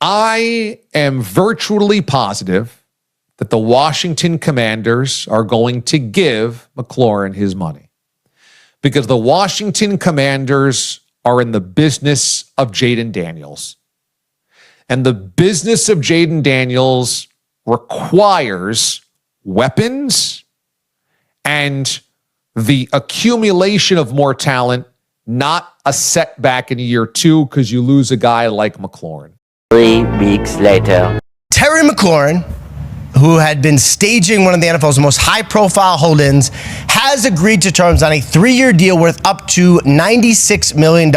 I am virtually positive that the Washington Commanders are going to give McLaurin his money, because the Washington Commanders are in the business of Jayden Daniels. And the business of Jayden Daniels requires weapons and the accumulation of more talent, not a setback in year two because you lose a guy like McLaurin. 3 weeks later. Terry McLaurin, who had been staging one of the NFL's most high-profile hold-ins, has agreed to terms on a 3-year deal worth up to $96 million.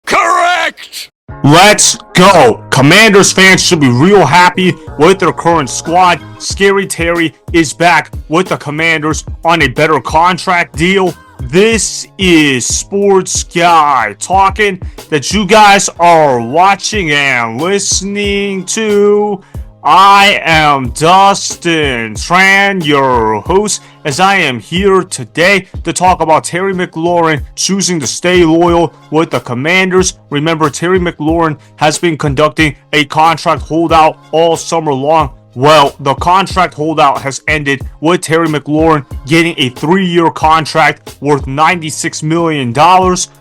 Correct! Let's go. Commanders fans should be real happy with their current squad. Scary Terry is back with the Commanders on a better contract deal. This is Sports Guy talking that you guys are watching and listening to. I am Dustin Tran, your host, as I am here today to talk about Terry McLaurin choosing to stay loyal with the Commanders. Remember, Terry McLaurin has been conducting a contract holdout all summer long. Well, the contract holdout has ended with Terry McLaurin getting a 3-year contract worth $96 million.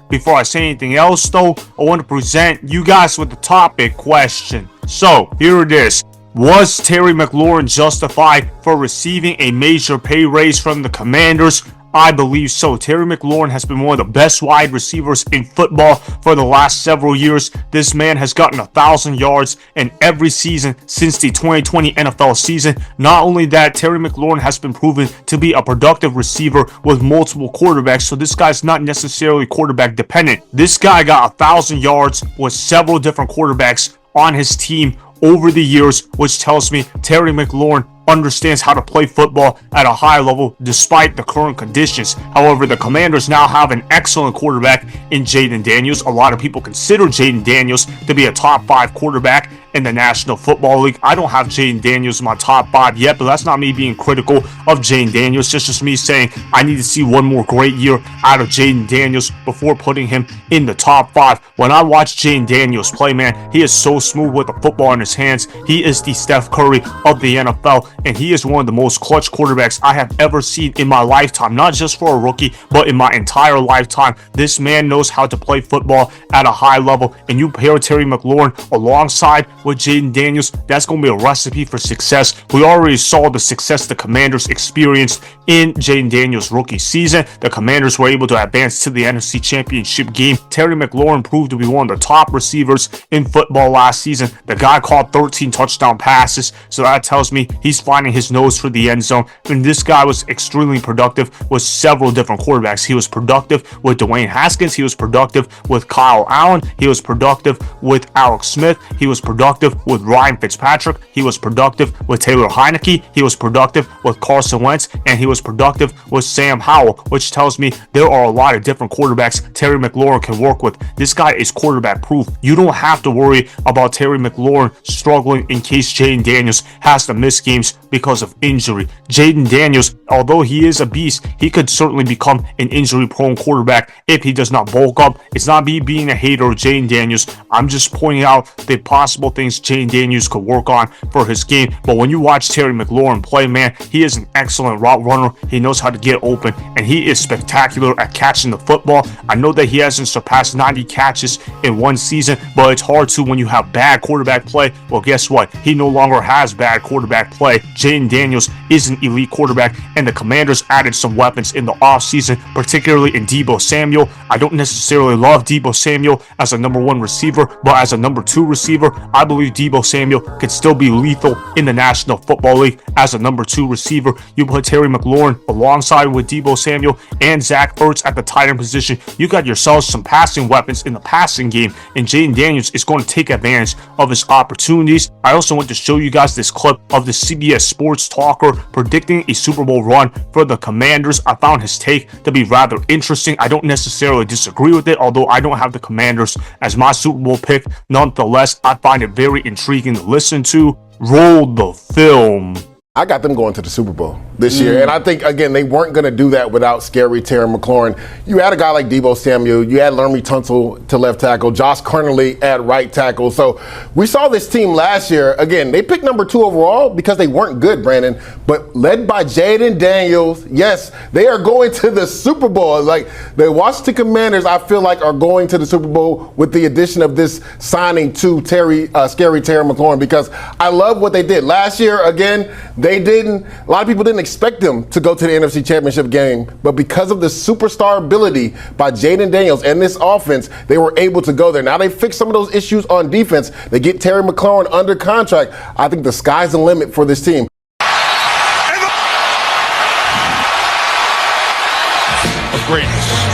Before I say anything else, though, I want to present you guys with the topic question. So, here it is. Was Terry McLaurin justified for receiving a major pay raise from the Commanders? I believe so. Terry McLaurin has been one of the best wide receivers in football for the last several years. This man has gotten 1,000 yards in every season since the 2020 NFL season. Not only that, Terry McLaurin has been proven to be a productive receiver with multiple quarterbacks, so this guy's not necessarily quarterback dependent. This guy got 1,000 yards with several different quarterbacks on his team over the years, which tells me Terry McLaurin understands how to play football at a high level despite the current conditions. However, the Commanders now have an excellent quarterback in Jayden Daniels. A lot of people consider Jayden Daniels to be a top 5 quarterback in the National Football League. I don't have Jayden Daniels in my top 5 yet, but that's not me being critical of Jayden Daniels. Just me saying I need to see one more great year out of Jayden Daniels before putting him in the top 5. When I watch Jayden Daniels play, man, he is so smooth with the football in his hands. He is the Steph Curry of the NFL, and he is one of the most clutch quarterbacks I have ever seen in my lifetime. Not just for a rookie, but in my entire lifetime. This man knows how to play football at a high level, and you pair Terry McLaurin alongside with Jayden Daniels, that's going to be a recipe for success. We already saw the success the Commanders experienced in Jayden Daniels' rookie season. The Commanders were able to advance to the NFC Championship game. Terry McLaurin proved to be one of the top receivers in football last season. The guy caught 13 touchdown passes, so that tells me he's finding his nose for the end zone. And this guy was extremely productive with several different quarterbacks. He was productive with Dwayne Haskins. He was productive with Kyle Allen. He was productive with Alex Smith. He was productive with Ryan Fitzpatrick. He was productive with Taylor Heineke. He was productive with Carson Wentz, and he was productive with Sam Howell, which tells me there are a lot of different quarterbacks Terry McLaurin can work with. This guy is quarterback proof. You don't have to worry about Terry McLaurin struggling in case Jayden Daniels has to miss games because of injury. Jayden Daniels, although he is a beast, he could certainly become an injury-prone quarterback if he does not bulk up. It's not me being a hater of Jayden Daniels. I'm just pointing out the possible things Jayden Daniels could work on for his game. But when you watch Terry McLaurin play, man, he is an excellent route runner. He knows how to get open, and he is spectacular at catching the football. I know that he hasn't surpassed 90 catches in one season, but it's hard to when you have bad quarterback play. Well, guess what? He no longer has bad quarterback play. Jayden Daniels is an elite quarterback, and the Commanders added some weapons in the offseason, particularly in Deebo Samuel. I don't necessarily love Deebo Samuel as a number 1 receiver, but as a number 2 receiver, I believe Deebo Samuel could still be lethal in the National Football League as a number 2 receiver. You put Terry McLaurin alongside with Deebo Samuel and Zach Ertz at the tight end position, you got yourselves some passing weapons in the passing game, and Jayden Daniels is going to take advantage of his opportunities. I also want to show you guys this clip of the CBS Sports talker predicting a Super Bowl run for the Commanders. I found his take to be rather interesting. I don't necessarily disagree with it, although I don't have the Commanders as my Super Bowl pick. Nonetheless, I find it very intriguing to listen to. Roll the film. I got them going to the Super Bowl this year. And I think, again, they weren't going to do that without scary Terry McLaurin. You had a guy like Deebo Samuel. You had Laramie Tunsil to left tackle, Josh Cornerly at right tackle. So we saw this team last year. Again, they picked number 2 overall because they weren't good, Brandon. But led by Jayden Daniels, yes, they are going to the Super Bowl. Like, the Washington Commanders, I feel like, are going to the Super Bowl with the addition of this signing to scary Terry McLaurin, because I love what they did. Last year, again, a lot of people didn't expect them to go to the NFC Championship game, but because of the superstar ability by Jayden Daniels and this offense, they were able to go there. Now they fixed some of those issues on defense. They get Terry McLaurin under contract. I think the sky's the limit for this team. Of greatness.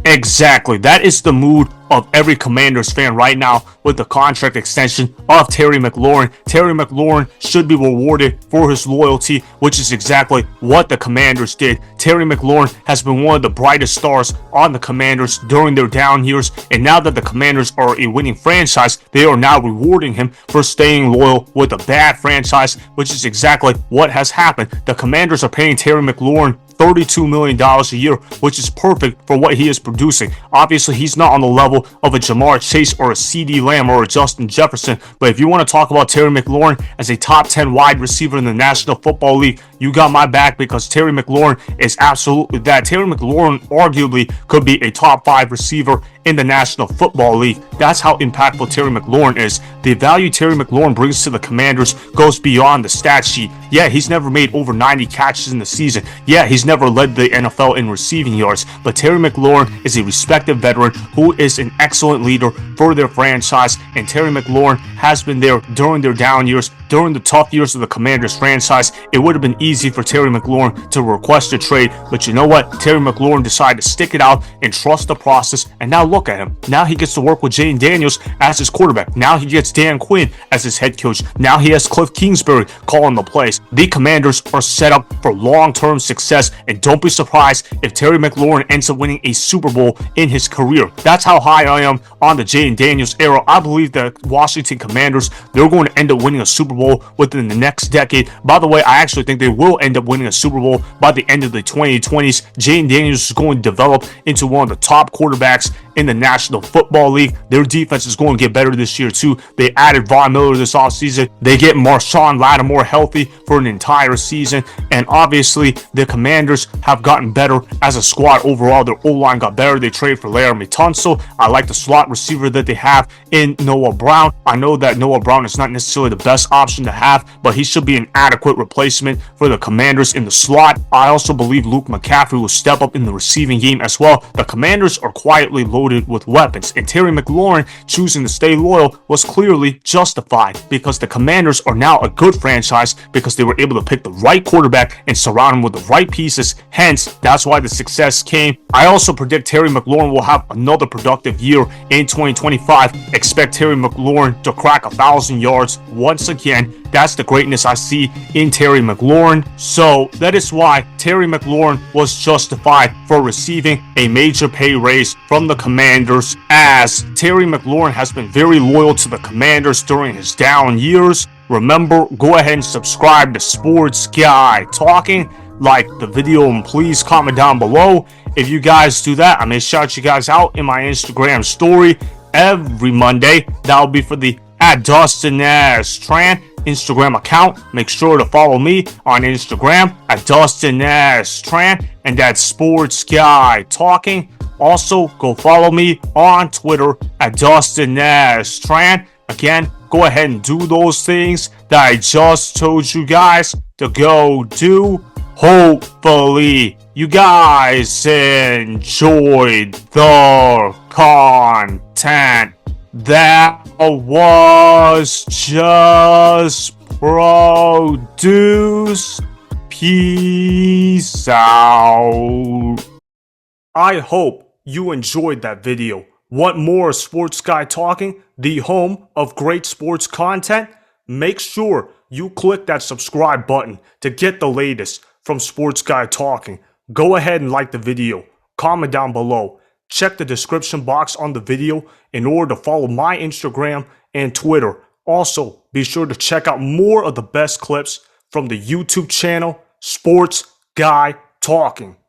Exactly. That is the mood of every Commanders fan right now with the contract extension of Terry McLaurin. Terry McLaurin should be rewarded for his loyalty, which is exactly what the Commanders did. Terry McLaurin has been one of the brightest stars on the Commanders during their down years, and now that the Commanders are a winning franchise, they are now rewarding him for staying loyal with a bad franchise, which is exactly what has happened. The Commanders are paying Terry McLaurin $32 million a year, which is perfect for what he is producing. Obviously, he's not on the level of a Jamar Chase or a CD Lamb or a Justin Jefferson, but if you want to talk about Terry McLaurin as a top 10 wide receiver in the National Football League, you got my back, because Terry McLaurin is absolutely that. Terry McLaurin arguably could be a top 5 receiver in the National Football League. That's how impactful Terry McLaurin is. The value Terry McLaurin brings to the Commanders goes beyond the stat sheet. Yeah, he's never made over 90 catches in the season. Yeah, he's never led the NFL in receiving yards, but Terry McLaurin is a respected veteran who is an excellent leader for their franchise, and Terry McLaurin has been there during their down years, during the tough years of the Commanders franchise. It would have been easy for Terry McLaurin to request a trade, but you know what? Terry McLaurin decided to stick it out and trust the process, and now look at him. Now he gets to work with Jayden Daniels as his quarterback. Now he gets Dan Quinn as his head coach. Now he has Kliff Kingsbury calling the plays. The Commanders are set up for long-term success, and don't be surprised if Terry McLaurin ends up winning a Super Bowl in his career. That's how high I am on the Jayden Daniels era. I believe the Washington Commanders, they're going to end up winning a Super Bowl within the next decade. By the way, I actually think they will end up winning a Super Bowl by the end of the 2020s. Jayden Daniels is going to develop into one of the top quarterbacks in the National Football League. Their defense is going to get better this year too. They added Von Miller this offseason. They get Marshawn Lattimore healthy for an entire season. And obviously, the Commanders have gotten better as a squad overall. Their O-line got better. They traded for Laramie Tunsil. I like the slot receiver that they have in Noah Brown. I know that Noah Brown is not necessarily the best option to have, but he should be an adequate replacement for the Commanders in the slot. I also believe Luke McCaffrey will step up in the receiving game as well. The Commanders are quietly loaded with weapons, and Terry McLaurin choosing to stay loyal was clearly justified, because the Commanders are now a good franchise because they were able to pick the right quarterback and surround him with the right pieces. Hence, that's why the success came. I also predict Terry McLaurin will have another productive year in 2025. Expect Terry McLaurin to crack 1,000 yards once again. That's the greatness I see in Terry McLaurin. So that is why Terry McLaurin was justified for receiving a major pay raise from the Commanders, as Terry McLaurin has been very loyal to the Commanders during his down years. Remember, go ahead and subscribe to Sports Guy Talking. Like the video and please comment down below. If you guys do that, I may shout you guys out in my Instagram story every Monday. That'll be for the @DustinNashTran Instagram account. Make sure to follow me on Instagram @DustinNashTran, and that's Sports Guy Talking. Also, go follow me on Twitter @DustinNashTran. Again, go ahead and do those things that I just told you guys to go do. Hopefully, you guys enjoyed the content that was just produced. Peace out. I hope you enjoyed that video. Want more Sports Guy Talking, the home of great sports content? Make sure you click that subscribe button to get the latest from Sports Guy Talking. Go ahead and like the video, comment down below. Check the description box on the video in order to follow my Instagram and Twitter. Also, be sure to check out more of the best clips from the YouTube channel Sports Guy Talking.